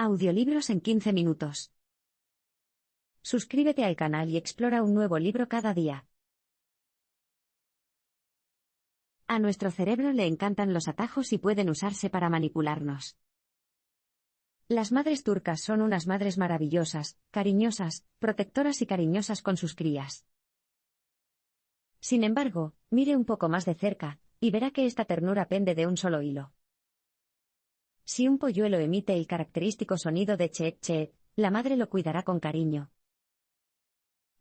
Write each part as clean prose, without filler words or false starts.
Audiolibros en 15 minutos. Suscríbete al canal y explora un nuevo libro cada día. A nuestro cerebro le encantan los atajos y pueden usarse para manipularnos. Las madres turcas son unas madres maravillosas, cariñosas, protectoras y cariñosas con sus crías. Sin embargo, mire un poco más de cerca, y verá que esta ternura pende de un solo hilo. Si un polluelo emite el característico sonido de cheep cheep, la madre lo cuidará con cariño.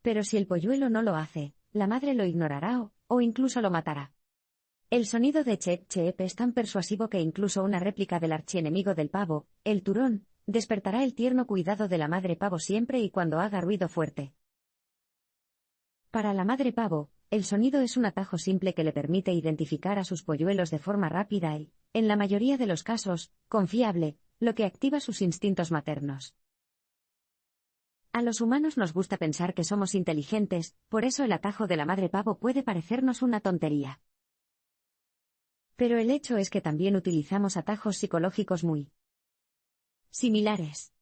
Pero si el polluelo no lo hace, la madre lo ignorará o incluso lo matará. El sonido de cheep cheep es tan persuasivo que incluso una réplica del archienemigo del pavo, el turón, despertará el tierno cuidado de la madre pavo siempre y cuando haga ruido fuerte. Para la madre pavo, el sonido es un atajo simple que le permite identificar a sus polluelos de forma rápida y, en la mayoría de los casos, confiable, lo que activa sus instintos maternos. A los humanos nos gusta pensar que somos inteligentes, por eso el atajo de la madre pavo puede parecernos una tontería. Pero el hecho es que también utilizamos atajos psicológicos muy similares.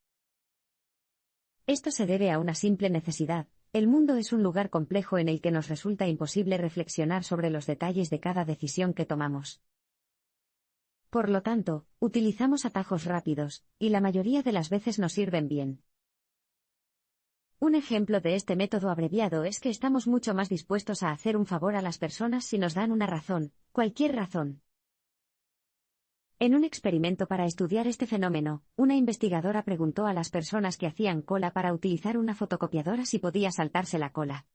Esto se debe a una simple necesidad. El mundo es un lugar complejo en el que nos resulta imposible reflexionar sobre los detalles de cada decisión que tomamos. Por lo tanto, utilizamos atajos rápidos, y la mayoría de las veces nos sirven bien. Un ejemplo de este método abreviado es que estamos mucho más dispuestos a hacer un favor a las personas si nos dan una razón, cualquier razón. En un experimento para estudiar este fenómeno, una investigadora preguntó a las personas que hacían cola para utilizar una fotocopiadora si podía saltarse la cola.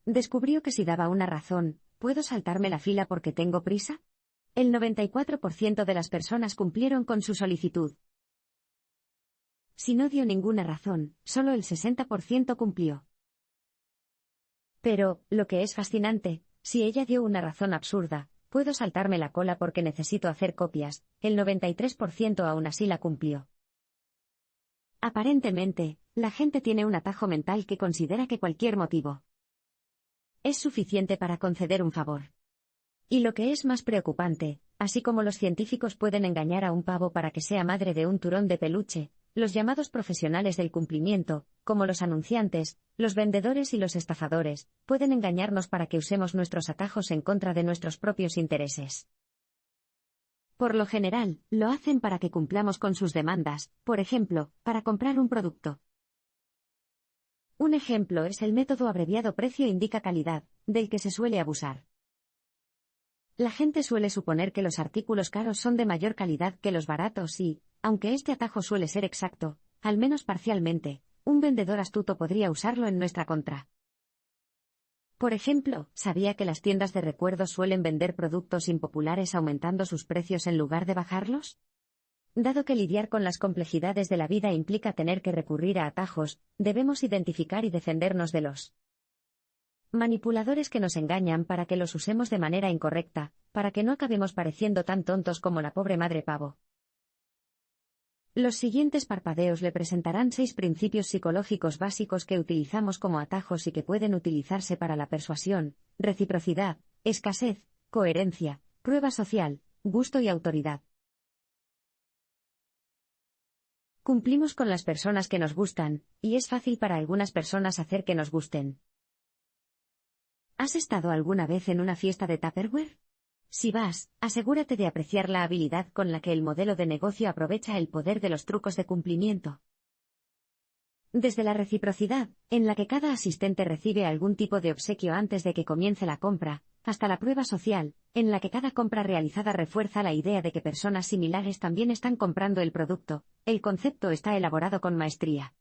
Descubrió que si daba una razón, ¿puedo saltarme la fila porque tengo prisa? El 94% de las personas cumplieron con su solicitud. Si no dio ninguna razón, solo el 60% cumplió. Pero, lo que es fascinante, si ella dio una razón absurda, puedo saltarme la cola porque necesito hacer copias, el 93% aún así la cumplió. Aparentemente, la gente tiene un atajo mental que considera que cualquier motivo es suficiente para conceder un favor. Y lo que es más preocupante, así como los científicos pueden engañar a un pavo para que sea madre de un turón de peluche, los llamados profesionales del cumplimiento, como los anunciantes, los vendedores y los estafadores, pueden engañarnos para que usemos nuestros atajos en contra de nuestros propios intereses. Por lo general, lo hacen para que cumplamos con sus demandas, por ejemplo, para comprar un producto. Un ejemplo es el método abreviado precio indica calidad, del que se suele abusar. La gente suele suponer que los artículos caros son de mayor calidad que los baratos y, aunque este atajo suele ser exacto, al menos parcialmente, un vendedor astuto podría usarlo en nuestra contra. Por ejemplo, ¿sabía que las tiendas de recuerdos suelen vender productos impopulares aumentando sus precios en lugar de bajarlos? Dado que lidiar con las complejidades de la vida implica tener que recurrir a atajos, debemos identificar y defendernos de los manipuladores que nos engañan para que los usemos de manera incorrecta, para que no acabemos pareciendo tan tontos como la pobre madre pavo. Los siguientes parpadeos le presentarán 6 principios psicológicos básicos que utilizamos como atajos y que pueden utilizarse para la persuasión, reciprocidad, escasez, coherencia, prueba social, gusto y autoridad. Cumplimos con las personas que nos gustan, y es fácil para algunas personas hacer que nos gusten. ¿Has estado alguna vez en una fiesta de Tupperware? Si vas, asegúrate de apreciar la habilidad con la que el modelo de negocio aprovecha el poder de los trucos de cumplimiento. Desde la reciprocidad, en la que cada asistente recibe algún tipo de obsequio antes de que comience la compra, hasta la prueba social, en la que cada compra realizada refuerza la idea de que personas similares también están comprando el producto, el concepto está elaborado con maestría.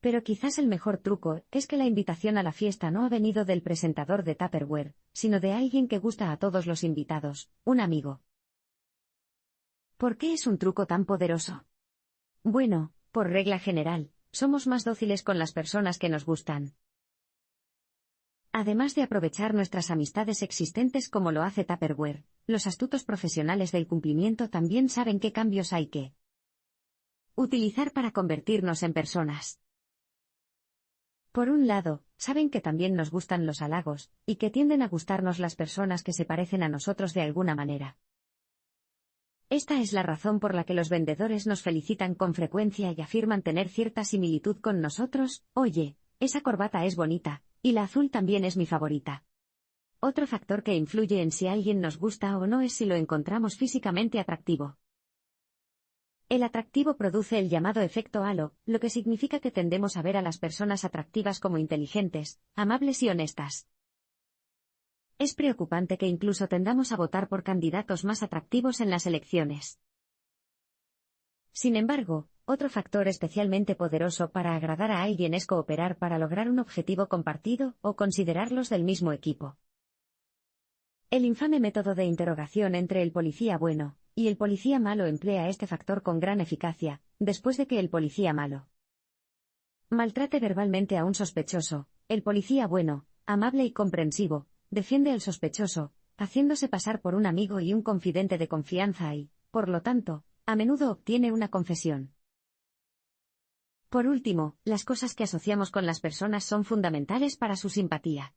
Pero quizás el mejor truco es que la invitación a la fiesta no ha venido del presentador de Tupperware, sino de alguien que gusta a todos los invitados, un amigo. ¿Por qué es un truco tan poderoso? Bueno, por regla general, somos más dóciles con las personas que nos gustan. Además de aprovechar nuestras amistades existentes como lo hace Tupperware, los astutos profesionales del cumplimiento también saben qué cambios hay que utilizar para convertirnos en personas. Por un lado, saben que también nos gustan los halagos, y que tienden a gustarnos las personas que se parecen a nosotros de alguna manera. Esta es la razón por la que los vendedores nos felicitan con frecuencia y afirman tener cierta similitud con nosotros. Oye, esa corbata es bonita, y la azul también es mi favorita. Otro factor que influye en si alguien nos gusta o no es si lo encontramos físicamente atractivo. El atractivo produce el llamado efecto halo, lo que significa que tendemos a ver a las personas atractivas como inteligentes, amables y honestas. Es preocupante que incluso tendamos a votar por candidatos más atractivos en las elecciones. Sin embargo, otro factor especialmente poderoso para agradar a alguien es cooperar para lograr un objetivo compartido o considerarlos del mismo equipo. El infame método de interrogación entre el policía bueno y el policía malo emplea este factor con gran eficacia, después de que el policía malo maltrate verbalmente a un sospechoso, el policía bueno, amable y comprensivo, defiende al sospechoso, haciéndose pasar por un amigo y un confidente de confianza y, por lo tanto, a menudo obtiene una confesión. Por último, las cosas que asociamos con las personas son fundamentales para su simpatía.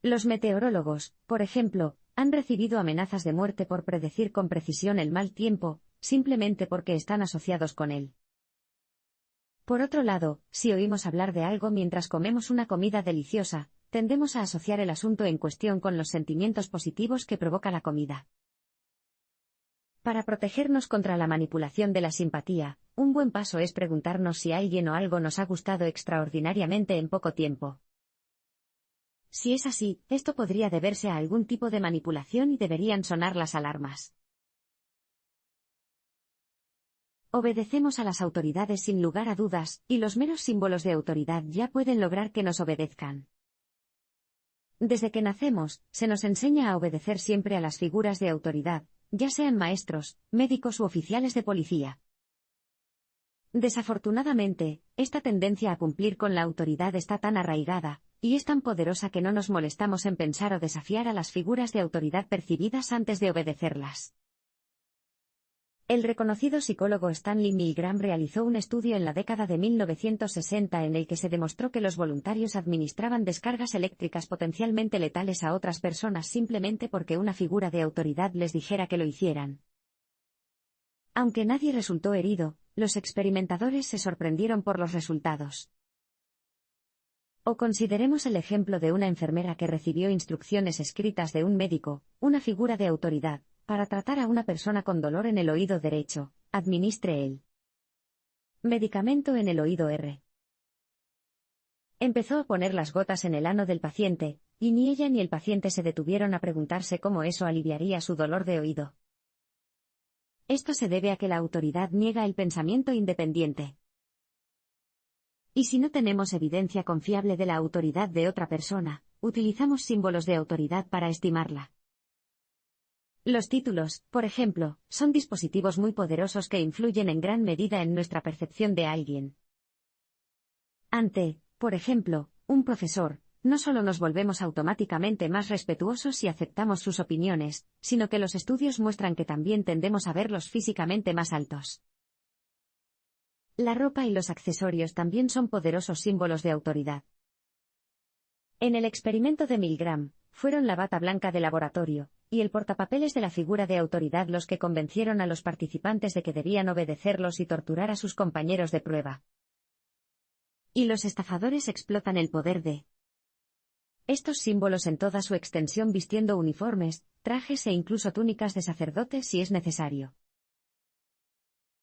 Los meteorólogos, por ejemplo, han recibido amenazas de muerte por predecir con precisión el mal tiempo, simplemente porque están asociados con él. Por otro lado, si oímos hablar de algo mientras comemos una comida deliciosa, tendemos a asociar el asunto en cuestión con los sentimientos positivos que provoca la comida. Para protegernos contra la manipulación de la simpatía, un buen paso es preguntarnos si alguien o algo nos ha gustado extraordinariamente en poco tiempo. Si es así, esto podría deberse a algún tipo de manipulación y deberían sonar las alarmas. Obedecemos a las autoridades sin lugar a dudas, y los meros símbolos de autoridad ya pueden lograr que nos obedezcan. Desde que nacemos, se nos enseña a obedecer siempre a las figuras de autoridad, ya sean maestros, médicos u oficiales de policía. Desafortunadamente, esta tendencia a cumplir con la autoridad está tan arraigada, y es tan poderosa que no nos molestamos en pensar o desafiar a las figuras de autoridad percibidas antes de obedecerlas. El reconocido psicólogo Stanley Milgram realizó un estudio en la década de 1960 en el que se demostró que los voluntarios administraban descargas eléctricas potencialmente letales a otras personas simplemente porque una figura de autoridad les dijera que lo hicieran. Aunque nadie resultó herido, los experimentadores se sorprendieron por los resultados. O consideremos el ejemplo de una enfermera que recibió instrucciones escritas de un médico, una figura de autoridad, para tratar a una persona con dolor en el oído derecho, administre el medicamento en el oído R. Empezó a poner las gotas en el ano del paciente, y ni ella ni el paciente se detuvieron a preguntarse cómo eso aliviaría su dolor de oído. Esto se debe a que la autoridad niega el pensamiento independiente. Y si no tenemos evidencia confiable de la autoridad de otra persona, utilizamos símbolos de autoridad para estimarla. Los títulos, por ejemplo, son dispositivos muy poderosos que influyen en gran medida en nuestra percepción de alguien. Ante, por ejemplo, un profesor, no solo nos volvemos automáticamente más respetuosos si aceptamos sus opiniones, sino que los estudios muestran que también tendemos a verlos físicamente más altos. La ropa y los accesorios también son poderosos símbolos de autoridad. En el experimento de Milgram, fueron la bata blanca de laboratorio y el portapapeles de la figura de autoridad los que convencieron a los participantes de que debían obedecerlos y torturar a sus compañeros de prueba. Y los estafadores explotan el poder de estos símbolos en toda su extensión vistiendo uniformes, trajes e incluso túnicas de sacerdotes si es necesario.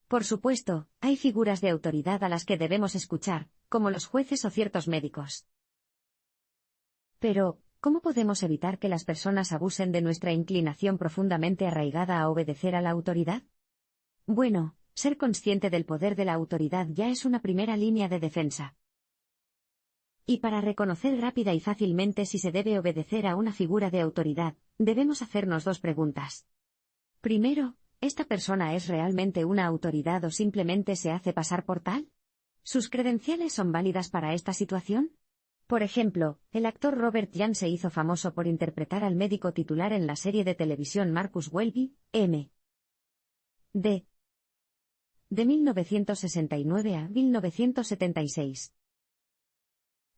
Por supuesto, hay figuras de autoridad a las que debemos escuchar, como los jueces o ciertos médicos. Pero, ¿cómo podemos evitar que las personas abusen de nuestra inclinación profundamente arraigada a obedecer a la autoridad? Bueno, ser consciente del poder de la autoridad ya es una primera línea de defensa. Y para reconocer rápida y fácilmente si se debe obedecer a una figura de autoridad, debemos hacernos dos preguntas. Primero, ¿esta persona es realmente una autoridad o simplemente se hace pasar por tal? ¿Sus credenciales son válidas para esta situación? Por ejemplo, el actor Robert Young se hizo famoso por interpretar al médico titular en la serie de televisión Marcus Welby, M.D. de 1969 a 1976.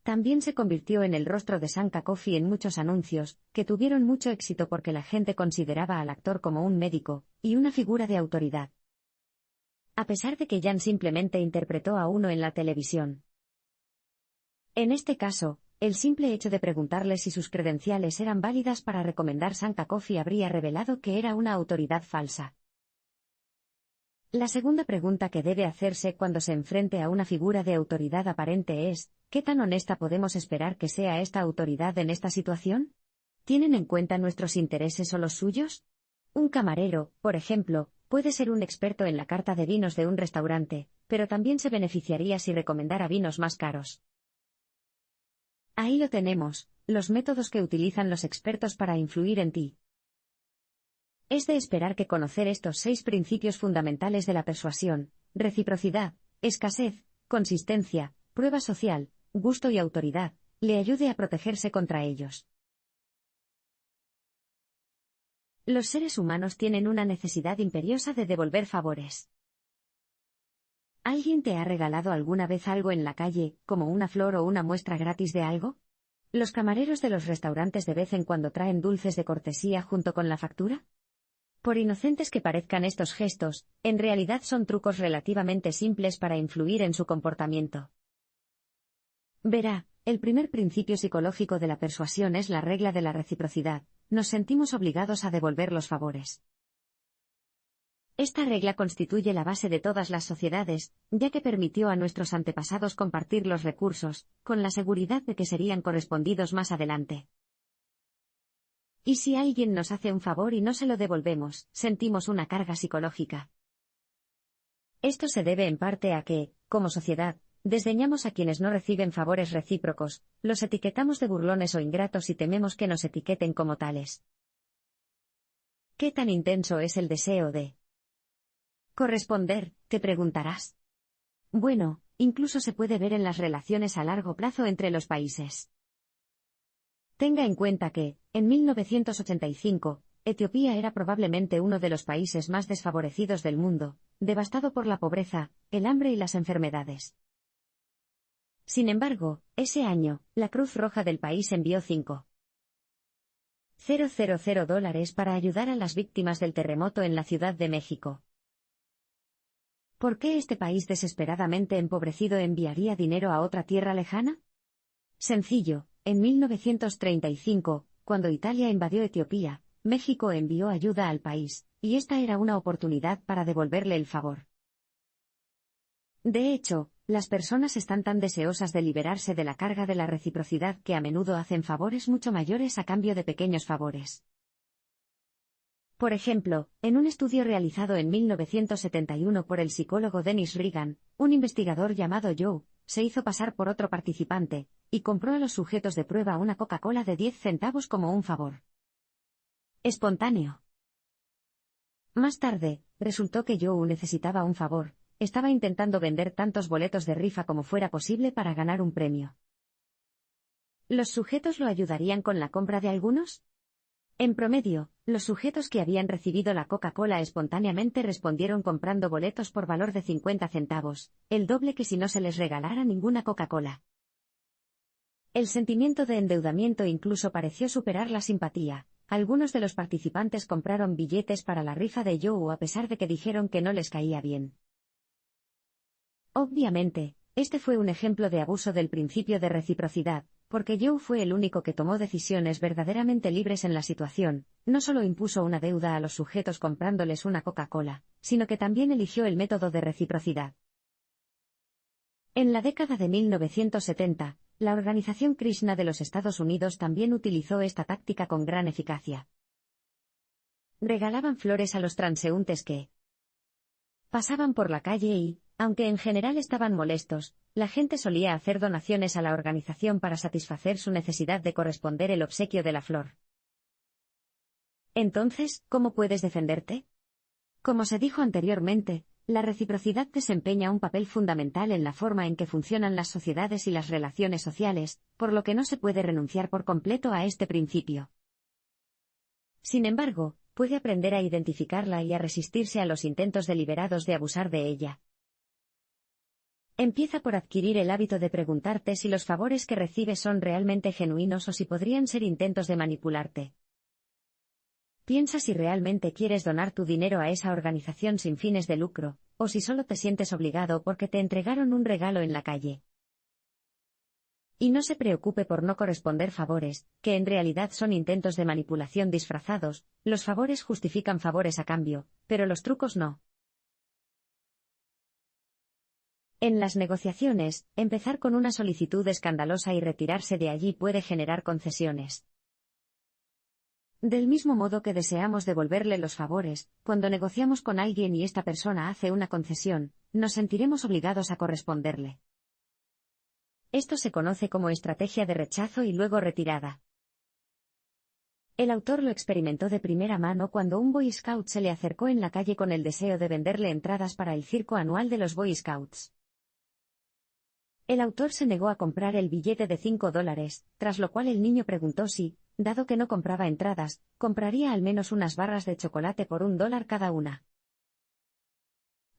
También se convirtió en el rostro de Sanka Coffee en muchos anuncios, que tuvieron mucho éxito porque la gente consideraba al actor como un médico y una figura de autoridad. A pesar de que Jan simplemente interpretó a uno en la televisión. En este caso, el simple hecho de preguntarle si sus credenciales eran válidas para recomendar Sanka Coffee habría revelado que era una autoridad falsa. La segunda pregunta que debe hacerse cuando se enfrente a una figura de autoridad aparente es, ¿qué tan honesta podemos esperar que sea esta autoridad en esta situación? ¿Tienen en cuenta nuestros intereses o los suyos? Un camarero, por ejemplo, puede ser un experto en la carta de vinos de un restaurante, pero también se beneficiaría si recomendara vinos más caros. Ahí lo tenemos, los métodos que utilizan los expertos para influir en ti. Es de esperar que conocer estos 6 principios fundamentales de la persuasión: reciprocidad, escasez, consistencia, prueba social, gusto y autoridad, le ayude a protegerse contra ellos. Los seres humanos tienen una necesidad imperiosa de devolver favores. ¿Alguien te ha regalado alguna vez algo en la calle, como una flor o una muestra gratis de algo? ¿Los camareros de los restaurantes de vez en cuando traen dulces de cortesía junto con la factura? Por inocentes que parezcan estos gestos, en realidad son trucos relativamente simples para influir en su comportamiento. Verá, el primer principio psicológico de la persuasión es la regla de la reciprocidad: nos sentimos obligados a devolver los favores. Esta regla constituye la base de todas las sociedades, ya que permitió a nuestros antepasados compartir los recursos, con la seguridad de que serían correspondidos más adelante. ¿Y si alguien nos hace un favor y no se lo devolvemos, sentimos una carga psicológica? Esto se debe en parte a que, como sociedad, desdeñamos a quienes no reciben favores recíprocos, los etiquetamos de burlones o ingratos y tememos que nos etiqueten como tales. ¿Qué tan intenso es el deseo de corresponder?, te preguntarás. Bueno, incluso se puede ver en las relaciones a largo plazo entre los países. Tenga en cuenta que, en 1985, Etiopía era probablemente uno de los países más desfavorecidos del mundo, devastado por la pobreza, el hambre y las enfermedades. Sin embargo, ese año, la Cruz Roja del país envió $5,000 para ayudar a las víctimas del terremoto en la Ciudad de México. ¿Por qué este país desesperadamente empobrecido enviaría dinero a otra tierra lejana? Sencillo, en 1935, cuando Italia invadió Etiopía, México envió ayuda al país, y esta era una oportunidad para devolverle el favor. De hecho, las personas están tan deseosas de liberarse de la carga de la reciprocidad que a menudo hacen favores mucho mayores a cambio de pequeños favores. Por ejemplo, en un estudio realizado en 1971 por el psicólogo Dennis Regan, un investigador llamado Joe se hizo pasar por otro participante, y compró a los sujetos de prueba una Coca-Cola de 10 centavos como un favor espontáneo. Más tarde, resultó que Joe necesitaba un favor: estaba intentando vender tantos boletos de rifa como fuera posible para ganar un premio. ¿Los sujetos lo ayudarían con la compra de algunos? En promedio, los sujetos que habían recibido la Coca-Cola espontáneamente respondieron comprando boletos por valor de 50 centavos, el doble que si no se les regalara ninguna Coca-Cola. El sentimiento de endeudamiento incluso pareció superar la simpatía. Algunos de los participantes compraron billetes para la rifa de Joe a pesar de que dijeron que no les caía bien. Obviamente, este fue un ejemplo de abuso del principio de reciprocidad, porque Joe fue el único que tomó decisiones verdaderamente libres en la situación. No solo impuso una deuda a los sujetos comprándoles una Coca-Cola, sino que también eligió el método de reciprocidad. En la década de 1970, la Organización Krishna de los Estados Unidos también utilizó esta táctica con gran eficacia. Regalaban flores a los transeúntes que pasaban por la calle y, aunque en general estaban molestos, la gente solía hacer donaciones a la organización para satisfacer su necesidad de corresponder el obsequio de la flor. Entonces, ¿cómo puedes defenderte? Como se dijo anteriormente, la reciprocidad desempeña un papel fundamental en la forma en que funcionan las sociedades y las relaciones sociales, por lo que no se puede renunciar por completo a este principio. Sin embargo, puede aprender a identificarla y a resistirse a los intentos deliberados de abusar de ella. Empieza por adquirir el hábito de preguntarte si los favores que recibes son realmente genuinos o si podrían ser intentos de manipularte. Piensa si realmente quieres donar tu dinero a esa organización sin fines de lucro, o si solo te sientes obligado porque te entregaron un regalo en la calle. Y no se preocupe por no corresponder favores, que en realidad son intentos de manipulación disfrazados. Los favores justifican favores a cambio, pero los trucos no. En las negociaciones, empezar con una solicitud escandalosa y retirarse de allí puede generar concesiones. Del mismo modo que deseamos devolverle los favores, cuando negociamos con alguien y esta persona hace una concesión, nos sentiremos obligados a corresponderle. Esto se conoce como estrategia de rechazo y luego retirada. El autor lo experimentó de primera mano cuando un Boy Scout se le acercó en la calle con el deseo de venderle entradas para el circo anual de los Boy Scouts. El autor se negó a comprar el billete de $5, tras lo cual el niño preguntó si, dado que no compraba entradas, compraría al menos unas barras de chocolate por $1 cada una.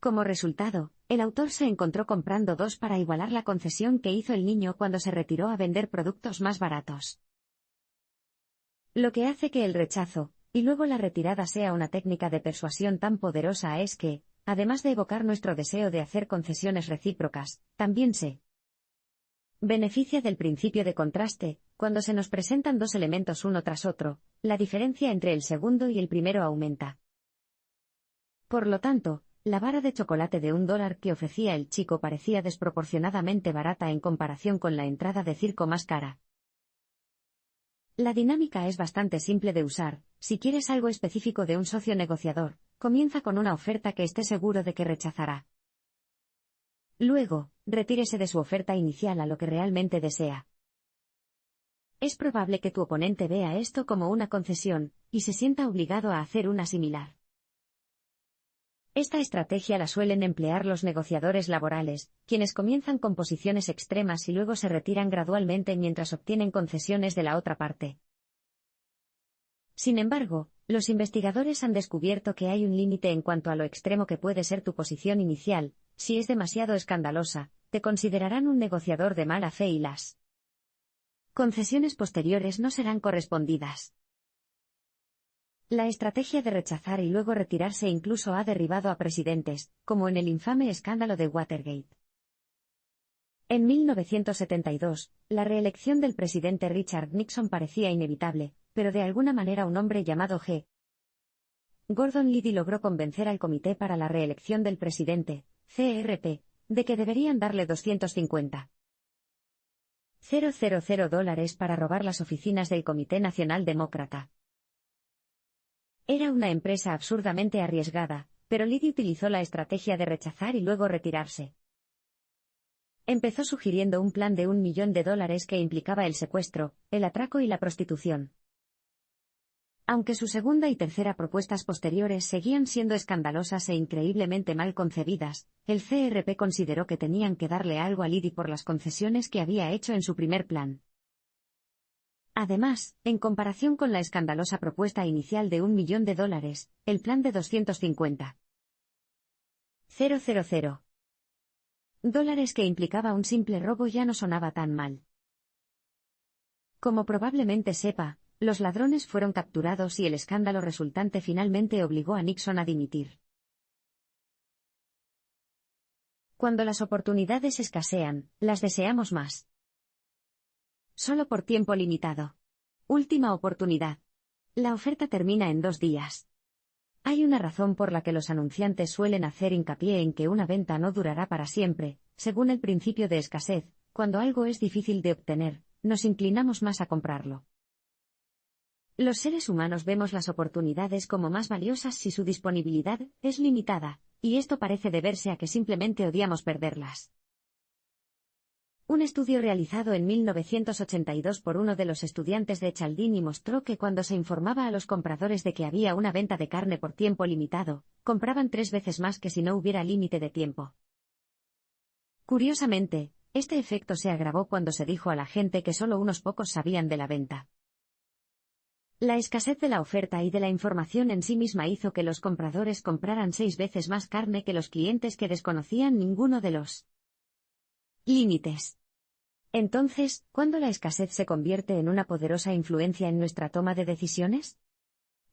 Como resultado, el autor se encontró comprando 2 para igualar la concesión que hizo el niño cuando se retiró a vender productos más baratos. Lo que hace que el rechazo, y luego la retirada sea una técnica de persuasión tan poderosa es que, además de evocar nuestro deseo de hacer concesiones recíprocas, también se beneficia del principio de contraste. Cuando se nos presentan dos elementos uno tras otro, la diferencia entre el segundo y el primero aumenta. Por lo tanto, la barra de chocolate de $1 que ofrecía el chico parecía desproporcionadamente barata en comparación con la entrada de circo más cara. La dinámica es bastante simple de usar. Si quieres algo específico de un socio negociador, comienza con una oferta que esté seguro de que rechazará. Luego, retírese de su oferta inicial a lo que realmente desea. Es probable que tu oponente vea esto como una concesión, y se sienta obligado a hacer una similar. Esta estrategia la suelen emplear los negociadores laborales, quienes comienzan con posiciones extremas y luego se retiran gradualmente mientras obtienen concesiones de la otra parte. Sin embargo, los investigadores han descubierto que hay un límite en cuanto a lo extremo que puede ser tu posición inicial. Si es demasiado escandalosa, te considerarán un negociador de mala fe y las concesiones posteriores no serán correspondidas. La estrategia de rechazar y luego retirarse incluso ha derribado a presidentes, como en el infame escándalo de Watergate. En 1972, la reelección del presidente Richard Nixon parecía inevitable, pero de alguna manera un hombre llamado G. Gordon Liddy logró convencer al Comité para la Reelección del Presidente, CRP, de que deberían darle $250,000 para robar las oficinas del Comité Nacional Demócrata. Era una empresa absurdamente arriesgada, pero Liddy utilizó la estrategia de rechazar y luego retirarse. Empezó sugiriendo un plan de $1 millón que implicaba el secuestro, el atraco y la prostitución. Aunque su segunda y tercera propuestas posteriores seguían siendo escandalosas e increíblemente mal concebidas, el CRP consideró que tenían que darle algo a Liddy por las concesiones que había hecho en su primer plan. Además, en comparación con la escandalosa propuesta inicial de $1 millón, el plan de $250,000 que implicaba un simple robo ya no sonaba tan mal. Como probablemente sepa, los ladrones fueron capturados y el escándalo resultante finalmente obligó a Nixon a dimitir. Cuando las oportunidades escasean, las deseamos más. Solo por tiempo limitado. Última oportunidad. La oferta termina en 2 días. Hay una razón por la que los anunciantes suelen hacer hincapié en que una venta no durará para siempre. Según el principio de escasez, cuando algo es difícil de obtener, nos inclinamos más a comprarlo. Los seres humanos vemos las oportunidades como más valiosas si su disponibilidad es limitada, y esto parece deberse a que simplemente odiamos perderlas. Un estudio realizado en 1982 por uno de los estudiantes de Cialdini mostró que cuando se informaba a los compradores de que había una venta de carne por tiempo limitado, compraban 3 veces más que si no hubiera límite de tiempo. Curiosamente, este efecto se agravó cuando se dijo a la gente que solo unos pocos sabían de la venta. La escasez de la oferta y de la información en sí misma hizo que los compradores compraran 6 veces más carne que los clientes que desconocían ninguno de los Límites. Entonces, ¿cuándo la escasez se convierte en una poderosa influencia en nuestra toma de decisiones?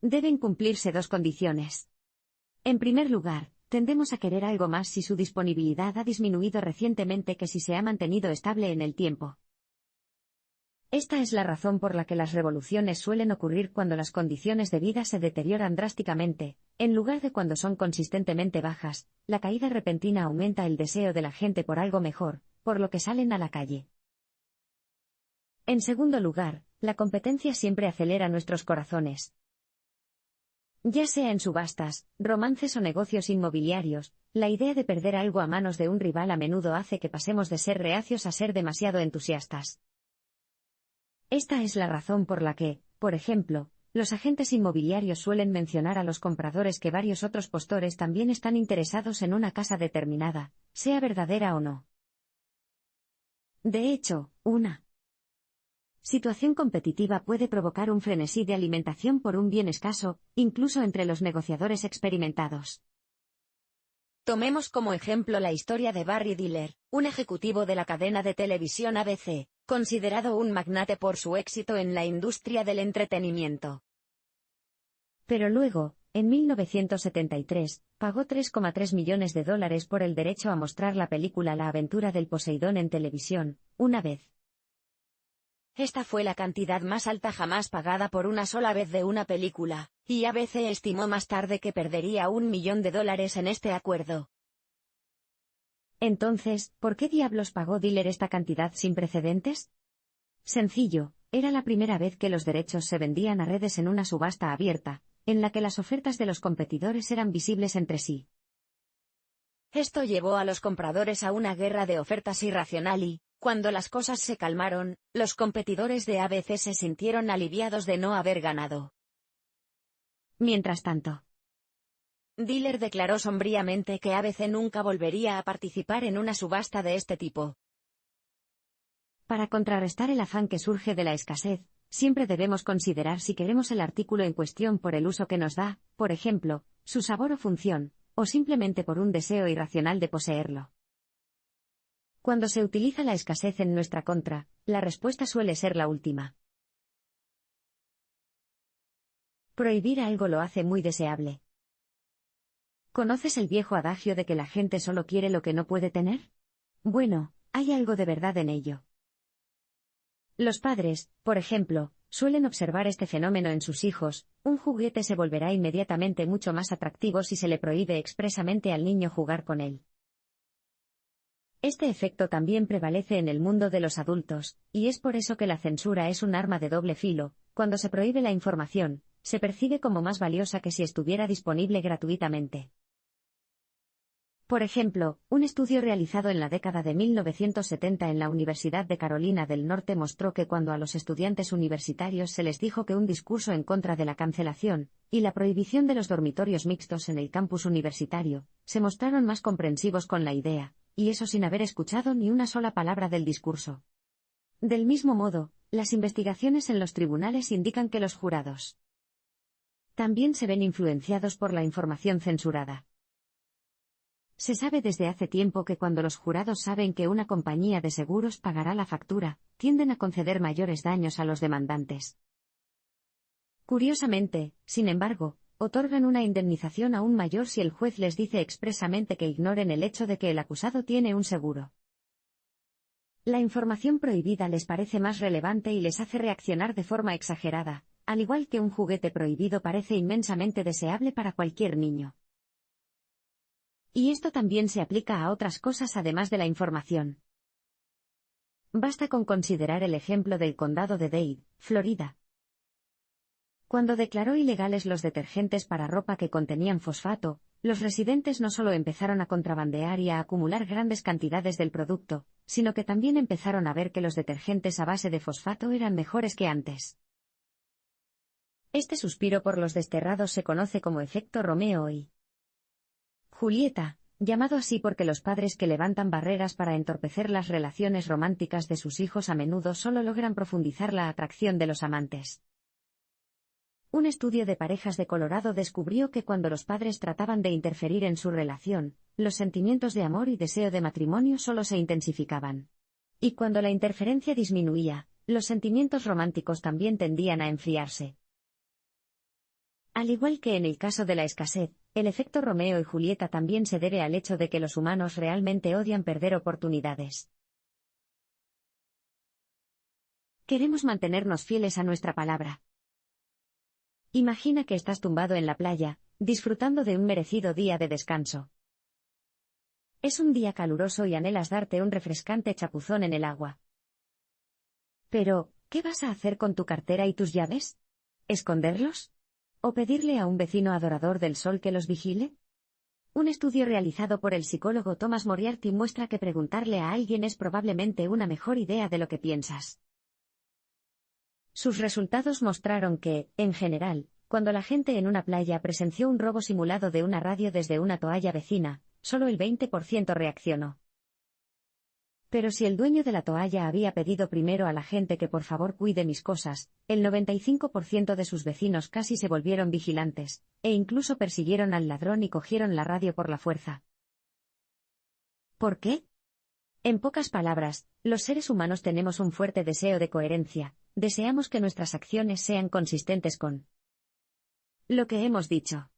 Deben cumplirse dos condiciones. En primer lugar, tendemos a querer algo más si su disponibilidad ha disminuido recientemente que si se ha mantenido estable en el tiempo. Esta es la razón por la que las revoluciones suelen ocurrir cuando las condiciones de vida se deterioran drásticamente, en lugar de cuando son consistentemente bajas. La caída repentina aumenta el deseo de la gente por algo mejor, por lo que salen a la calle. En segundo lugar, la competencia siempre acelera nuestros corazones. Ya sea en subastas, romances o negocios inmobiliarios, la idea de perder algo a manos de un rival a menudo hace que pasemos de ser reacios a ser demasiado entusiastas. Esta es la razón por la que, por ejemplo, los agentes inmobiliarios suelen mencionar a los compradores que varios otros postores también están interesados en una casa determinada, sea verdadera o no. De hecho, una situación competitiva puede provocar un frenesí de alimentación por un bien escaso, incluso entre los negociadores experimentados. Tomemos como ejemplo la historia de Barry Diller, un ejecutivo de la cadena de televisión ABC, considerado un magnate por su éxito en la industria del entretenimiento. Pero luego, en 1973, pagó $3,3 millones por el derecho a mostrar la película La aventura del Poseidón en televisión, una vez. Esta fue la cantidad más alta jamás pagada por una sola vez de una película, y ABC estimó más tarde que perdería $1 millón en este acuerdo. Entonces, ¿por qué diablos pagó Diller esta cantidad sin precedentes? Sencillo, era la primera vez que los derechos se vendían a redes en una subasta abierta, en la que las ofertas de los competidores eran visibles entre sí. Esto llevó a los compradores a una guerra de ofertas irracional y, cuando las cosas se calmaron, los competidores de ABC se sintieron aliviados de no haber ganado. Mientras tanto, Diller declaró sombríamente que ABC nunca volvería a participar en una subasta de este tipo. Para contrarrestar el afán que surge de la escasez, siempre debemos considerar si queremos el artículo en cuestión por el uso que nos da, por ejemplo, su sabor o función, o simplemente por un deseo irracional de poseerlo. Cuando se utiliza la escasez en nuestra contra, la respuesta suele ser la última. Prohibir algo lo hace muy deseable. ¿Conoces el viejo adagio de que la gente solo quiere lo que no puede tener? Bueno, hay algo de verdad en ello. Los padres, por ejemplo, suelen observar este fenómeno en sus hijos. Un juguete se volverá inmediatamente mucho más atractivo si se le prohíbe expresamente al niño jugar con él. Este efecto también prevalece en el mundo de los adultos, y es por eso que la censura es un arma de doble filo. Cuando se prohíbe la información, se percibe como más valiosa que si estuviera disponible gratuitamente. Por ejemplo, un estudio realizado en la década de 1970 en la Universidad de Carolina del Norte mostró que cuando a los estudiantes universitarios se les dijo que un discurso en contra de la cancelación y la prohibición de los dormitorios mixtos en el campus universitario, se mostraron más comprensivos con la idea, y eso sin haber escuchado ni una sola palabra del discurso. Del mismo modo, las investigaciones en los tribunales indican que los jurados también se ven influenciados por la información censurada. Se sabe desde hace tiempo que cuando los jurados saben que una compañía de seguros pagará la factura, tienden a conceder mayores daños a los demandantes. Curiosamente, sin embargo, otorgan una indemnización aún mayor si el juez les dice expresamente que ignoren el hecho de que el acusado tiene un seguro. La información prohibida les parece más relevante y les hace reaccionar de forma exagerada, al igual que un juguete prohibido parece inmensamente deseable para cualquier niño. Y esto también se aplica a otras cosas además de la información. Basta con considerar el ejemplo del condado de Dade, Florida. Cuando declaró ilegales los detergentes para ropa que contenían fosfato, los residentes no solo empezaron a contrabandear y a acumular grandes cantidades del producto, sino que también empezaron a ver que los detergentes a base de fosfato eran mejores que antes. Este suspiro por los desterrados se conoce como efecto Romeo y Julieta, llamado así porque los padres que levantan barreras para entorpecer las relaciones románticas de sus hijos a menudo solo logran profundizar la atracción de los amantes. Un estudio de parejas de Colorado descubrió que cuando los padres trataban de interferir en su relación, los sentimientos de amor y deseo de matrimonio solo se intensificaban. Y cuando la interferencia disminuía, los sentimientos románticos también tendían a enfriarse. Al igual que en el caso de la escasez, el efecto Romeo y Julieta también se debe al hecho de que los humanos realmente odian perder oportunidades. Queremos mantenernos fieles a nuestra palabra. Imagina que estás tumbado en la playa, disfrutando de un merecido día de descanso. Es un día caluroso y anhelas darte un refrescante chapuzón en el agua. Pero, ¿qué vas a hacer con tu cartera y tus llaves? ¿Esconderlos? ¿O pedirle a un vecino adorador del sol que los vigile? Un estudio realizado por el psicólogo Thomas Moriarty muestra que preguntarle a alguien es probablemente una mejor idea de lo que piensas. Sus resultados mostraron que, en general, cuando la gente en una playa presenció un robo simulado de una radio desde una toalla vecina, solo el 20% reaccionó. Pero si el dueño de la toalla había pedido primero a la gente que por favor cuide mis cosas, el 95% de sus vecinos casi se volvieron vigilantes, e incluso persiguieron al ladrón y cogieron la radio por la fuerza. ¿Por qué? En pocas palabras, los seres humanos tenemos un fuerte deseo de coherencia. Deseamos que nuestras acciones sean consistentes con lo que hemos dicho.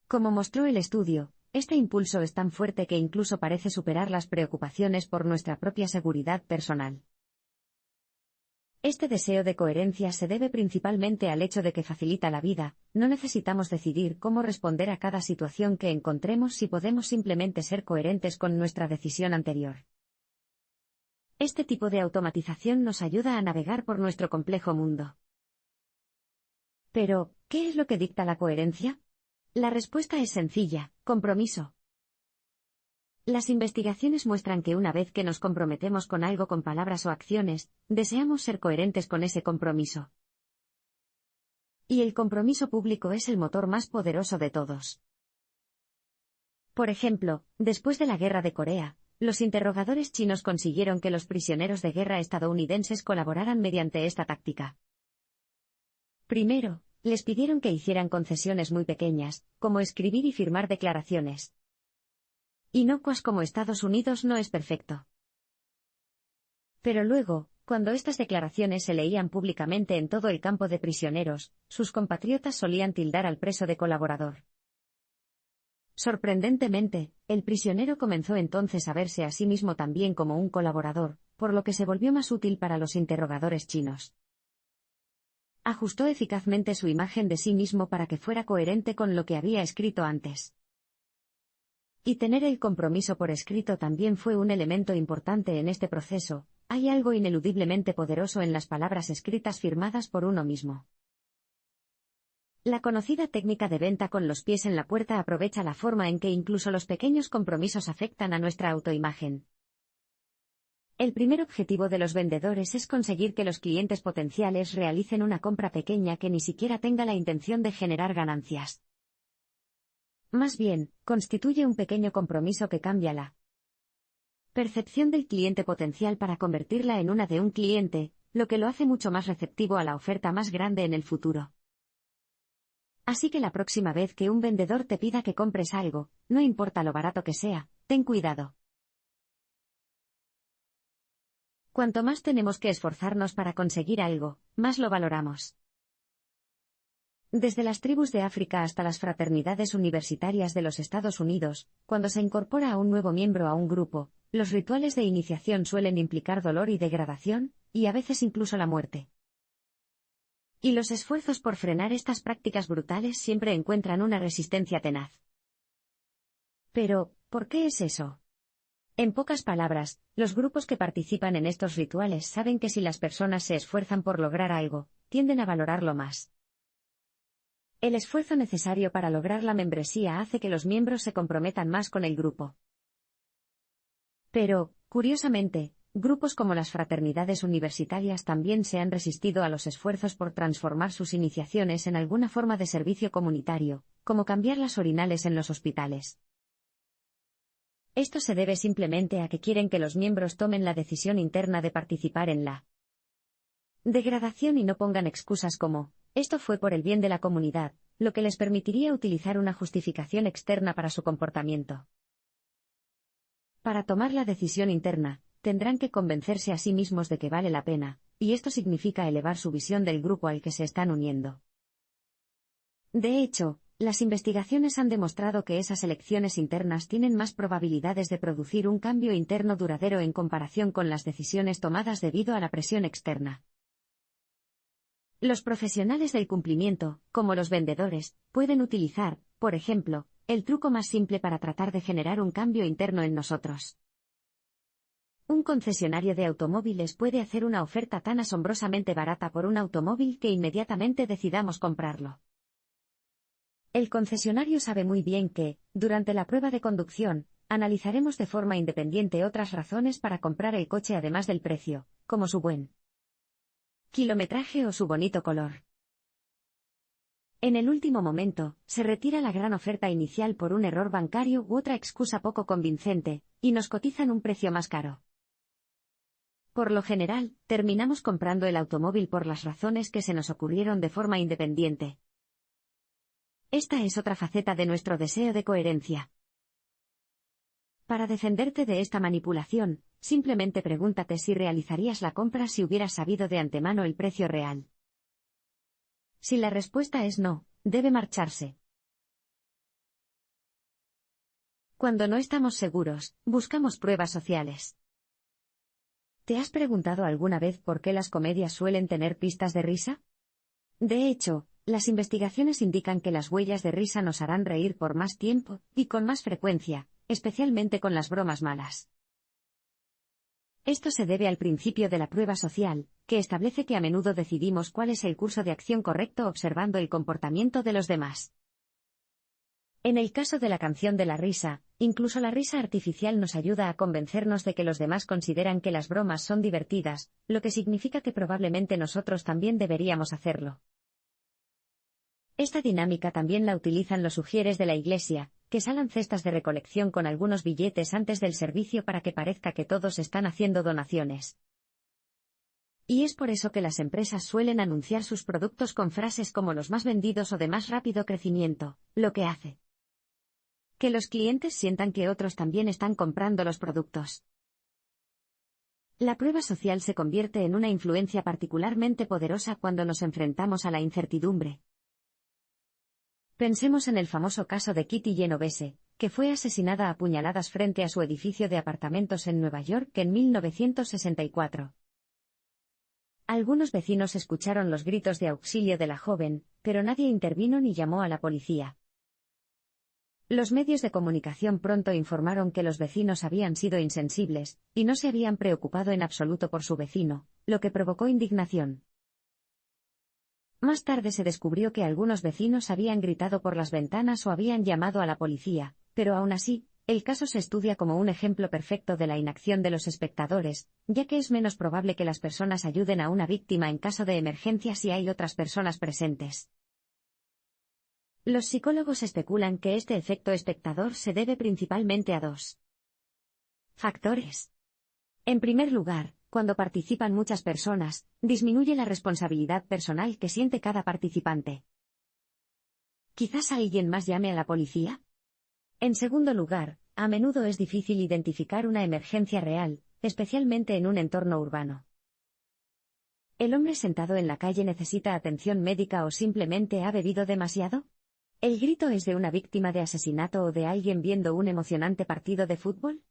Como mostró el estudio, este impulso es tan fuerte que incluso parece superar las preocupaciones por nuestra propia seguridad personal. Este deseo de coherencia se debe principalmente al hecho de que facilita la vida, no necesitamos decidir cómo responder a cada situación que encontremos si podemos simplemente ser coherentes con nuestra decisión anterior. Este tipo de automatización nos ayuda a navegar por nuestro complejo mundo. Pero, ¿qué es lo que dicta la coherencia? La respuesta es sencilla: compromiso. Las investigaciones muestran que una vez que nos comprometemos con algo con palabras o acciones, deseamos ser coherentes con ese compromiso. Y el compromiso público es el motor más poderoso de todos. Por ejemplo, después de la Guerra de Corea, los interrogadores chinos consiguieron que los prisioneros de guerra estadounidenses colaboraran mediante esta táctica. Primero, les pidieron que hicieran concesiones muy pequeñas, como escribir y firmar declaraciones inocuas como Estados Unidos no es perfecto. Pero luego, cuando estas declaraciones se leían públicamente en todo el campo de prisioneros, sus compatriotas solían tildar al preso de colaborador. Sorprendentemente, el prisionero comenzó entonces a verse a sí mismo también como un colaborador, por lo que se volvió más útil para los interrogadores chinos. Ajustó eficazmente su imagen de sí mismo para que fuera coherente con lo que había escrito antes. Y tener el compromiso por escrito también fue un elemento importante en este proceso. Hay algo ineludiblemente poderoso en las palabras escritas firmadas por uno mismo. La conocida técnica de venta con los pies en la puerta aprovecha la forma en que incluso los pequeños compromisos afectan a nuestra autoimagen. El primer objetivo de los vendedores es conseguir que los clientes potenciales realicen una compra pequeña que ni siquiera tenga la intención de generar ganancias. Más bien, constituye un pequeño compromiso que cambia la percepción del cliente potencial para convertirla en una de un cliente, lo que lo hace mucho más receptivo a la oferta más grande en el futuro. Así que la próxima vez que un vendedor te pida que compres algo, no importa lo barato que sea, ten cuidado. Cuanto más tenemos que esforzarnos para conseguir algo, más lo valoramos. Desde las tribus de África hasta las fraternidades universitarias de los Estados Unidos, cuando se incorpora a un nuevo miembro a un grupo, los rituales de iniciación suelen implicar dolor y degradación, y a veces incluso la muerte. Y los esfuerzos por frenar estas prácticas brutales siempre encuentran una resistencia tenaz. Pero, ¿por qué es eso? En pocas palabras, los grupos que participan en estos rituales saben que si las personas se esfuerzan por lograr algo, tienden a valorarlo más. El esfuerzo necesario para lograr la membresía hace que los miembros se comprometan más con el grupo. Pero, curiosamente, grupos como las fraternidades universitarias también se han resistido a los esfuerzos por transformar sus iniciaciones en alguna forma de servicio comunitario, como cambiar las orinales en los hospitales. Esto se debe simplemente a que quieren que los miembros tomen la decisión interna de participar en la degradación y no pongan excusas como, Esto fue por el bien de la comunidad, lo que les permitiría utilizar una justificación externa para su comportamiento. Para tomar la decisión interna, tendrán que convencerse a sí mismos de que vale la pena, y esto significa elevar su visión del grupo al que se están uniendo. De hecho, las investigaciones han demostrado que esas elecciones internas tienen más probabilidades de producir un cambio interno duradero en comparación con las decisiones tomadas debido a la presión externa. Los profesionales del cumplimiento, como los vendedores, pueden utilizar, por ejemplo, el truco más simple para tratar de generar un cambio interno en nosotros. Un concesionario de automóviles puede hacer una oferta tan asombrosamente barata por un automóvil que inmediatamente decidamos comprarlo. El concesionario sabe muy bien que, durante la prueba de conducción, analizaremos de forma independiente otras razones para comprar el coche además del precio, como su buen kilometraje o su bonito color. En el último momento, se retira la gran oferta inicial por un error bancario u otra excusa poco convincente, y nos cotizan un precio más caro. Por lo general, terminamos comprando el automóvil por las razones que se nos ocurrieron de forma independiente. Esta es otra faceta de nuestro deseo de coherencia. Para defenderte de esta manipulación, simplemente pregúntate si realizarías la compra si hubieras sabido de antemano el precio real. Si la respuesta es no, debe marcharse. Cuando no estamos seguros, buscamos pruebas sociales. ¿Te has preguntado alguna vez por qué las comedias suelen tener pistas de risa? De hecho, las investigaciones indican que las huellas de risa nos harán reír por más tiempo, y con más frecuencia, especialmente con las bromas malas. Esto se debe al principio de la prueba social, que establece que a menudo decidimos cuál es el curso de acción correcto observando el comportamiento de los demás. En el caso de la canción de la risa, incluso la risa artificial nos ayuda a convencernos de que los demás consideran que las bromas son divertidas, lo que significa que probablemente nosotros también deberíamos hacerlo. Esta dinámica también la utilizan los ujieres de la iglesia, que salan cestas de recolección con algunos billetes antes del servicio para que parezca que todos están haciendo donaciones. Y es por eso que las empresas suelen anunciar sus productos con frases como los más vendidos o de más rápido crecimiento, lo que hace que los clientes sientan que otros también están comprando los productos. La prueba social se convierte en una influencia particularmente poderosa cuando nos enfrentamos a la incertidumbre. Pensemos en el famoso caso de Kitty Genovese, que fue asesinada a puñaladas frente a su edificio de apartamentos en Nueva York en 1964. Algunos vecinos escucharon los gritos de auxilio de la joven, pero nadie intervino ni llamó a la policía. Los medios de comunicación pronto informaron que los vecinos habían sido insensibles, y no se habían preocupado en absoluto por su vecino, lo que provocó indignación. Más tarde se descubrió que algunos vecinos habían gritado por las ventanas o habían llamado a la policía, pero aún así, el caso se estudia como un ejemplo perfecto de la inacción de los espectadores, ya que es menos probable que las personas ayuden a una víctima en caso de emergencia si hay otras personas presentes. Los psicólogos especulan que este efecto espectador se debe principalmente a dos factores. En primer lugar, cuando participan muchas personas, disminuye la responsabilidad personal que siente cada participante. ¿Quizás alguien más llame a la policía? En segundo lugar, a menudo es difícil identificar una emergencia real, especialmente en un entorno urbano. ¿El hombre sentado en la calle necesita atención médica o simplemente ha bebido demasiado? ¿El grito es de una víctima de asesinato o de alguien viendo un emocionante partido de fútbol?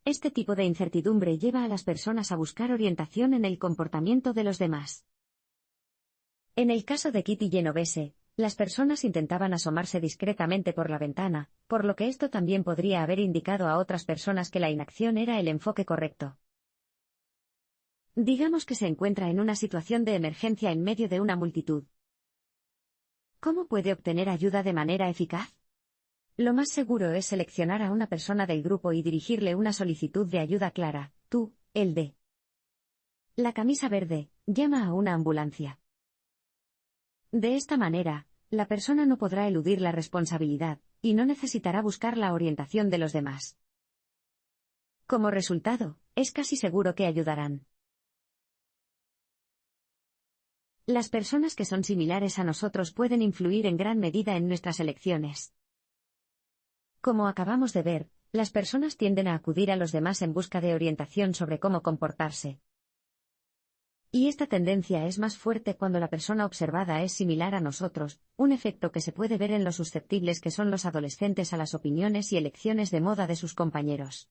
Este tipo de incertidumbre lleva a las personas a buscar orientación en el comportamiento de los demás. En el caso de Kitty Genovese, las personas intentaban asomarse discretamente por la ventana, por lo que esto también podría haber indicado a otras personas que la inacción era el enfoque correcto. Digamos que se encuentra en una situación de emergencia en medio de una multitud. ¿Cómo puede obtener ayuda de manera eficaz? Lo más seguro es seleccionar a una persona del grupo y dirigirle una solicitud de ayuda clara. Tú, el de la camisa verde, llama a una ambulancia. De esta manera, la persona no podrá eludir la responsabilidad, y no necesitará buscar la orientación de los demás. Como resultado, es casi seguro que ayudarán. Las personas que son similares a nosotros pueden influir en gran medida en nuestras elecciones. Como acabamos de ver, las personas tienden a acudir a los demás en busca de orientación sobre cómo comportarse. Y esta tendencia es más fuerte cuando la persona observada es similar a nosotros, un efecto que se puede ver en lo susceptibles que son los adolescentes a las opiniones y elecciones de moda de sus compañeros.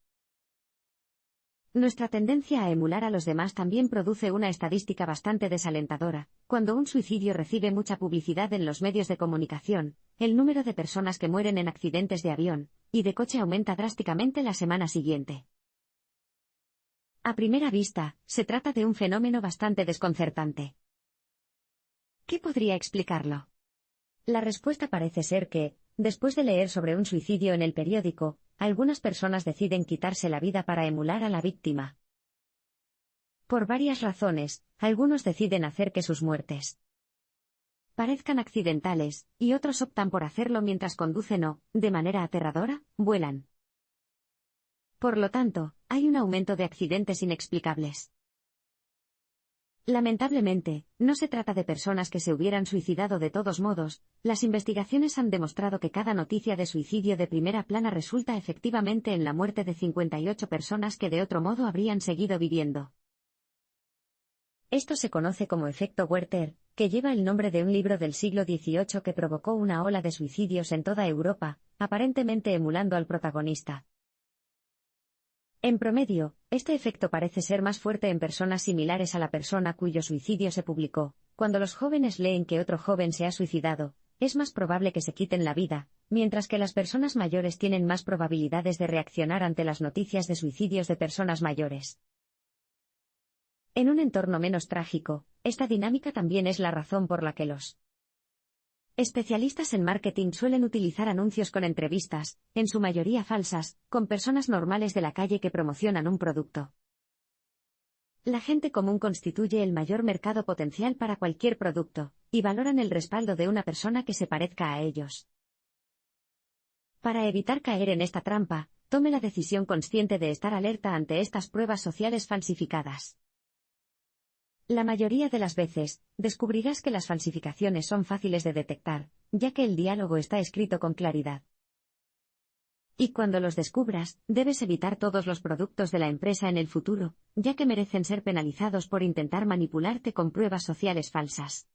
Nuestra tendencia a emular a los demás también produce una estadística bastante desalentadora. Cuando un suicidio recibe mucha publicidad en los medios de comunicación, el número de personas que mueren en accidentes de avión y de coche aumenta drásticamente la semana siguiente. A primera vista, se trata de un fenómeno bastante desconcertante. ¿Qué podría explicarlo? La respuesta parece ser que, después de leer sobre un suicidio en el periódico, algunas personas deciden quitarse la vida para emular a la víctima. Por varias razones, algunos deciden hacer que sus muertes parezcan accidentales, y otros optan por hacerlo mientras conducen o, de manera aterradora, vuelan. Por lo tanto, hay un aumento de accidentes inexplicables. Lamentablemente, no se trata de personas que se hubieran suicidado de todos modos. Las investigaciones han demostrado que cada noticia de suicidio de primera plana resulta efectivamente en la muerte de 58 personas que de otro modo habrían seguido viviendo. Esto se conoce como efecto Werther, que lleva el nombre de un libro del siglo XVIII que provocó una ola de suicidios en toda Europa, aparentemente emulando al protagonista. En promedio, este efecto parece ser más fuerte en personas similares a la persona cuyo suicidio se publicó. Cuando los jóvenes leen que otro joven se ha suicidado, es más probable que se quiten la vida, mientras que las personas mayores tienen más probabilidades de reaccionar ante las noticias de suicidios de personas mayores. En un entorno menos trágico, esta dinámica también es la razón por la que los especialistas en marketing suelen utilizar anuncios con entrevistas, en su mayoría falsas, con personas normales de la calle que promocionan un producto. La gente común constituye el mayor mercado potencial para cualquier producto, y valoran el respaldo de una persona que se parezca a ellos. Para evitar caer en esta trampa, tome la decisión consciente de estar alerta ante estas pruebas sociales falsificadas. La mayoría de las veces, descubrirás que las falsificaciones son fáciles de detectar, ya que el diálogo está escrito con claridad. Y cuando los descubras, debes evitar todos los productos de la empresa en el futuro, ya que merecen ser penalizados por intentar manipularte con pruebas sociales falsas.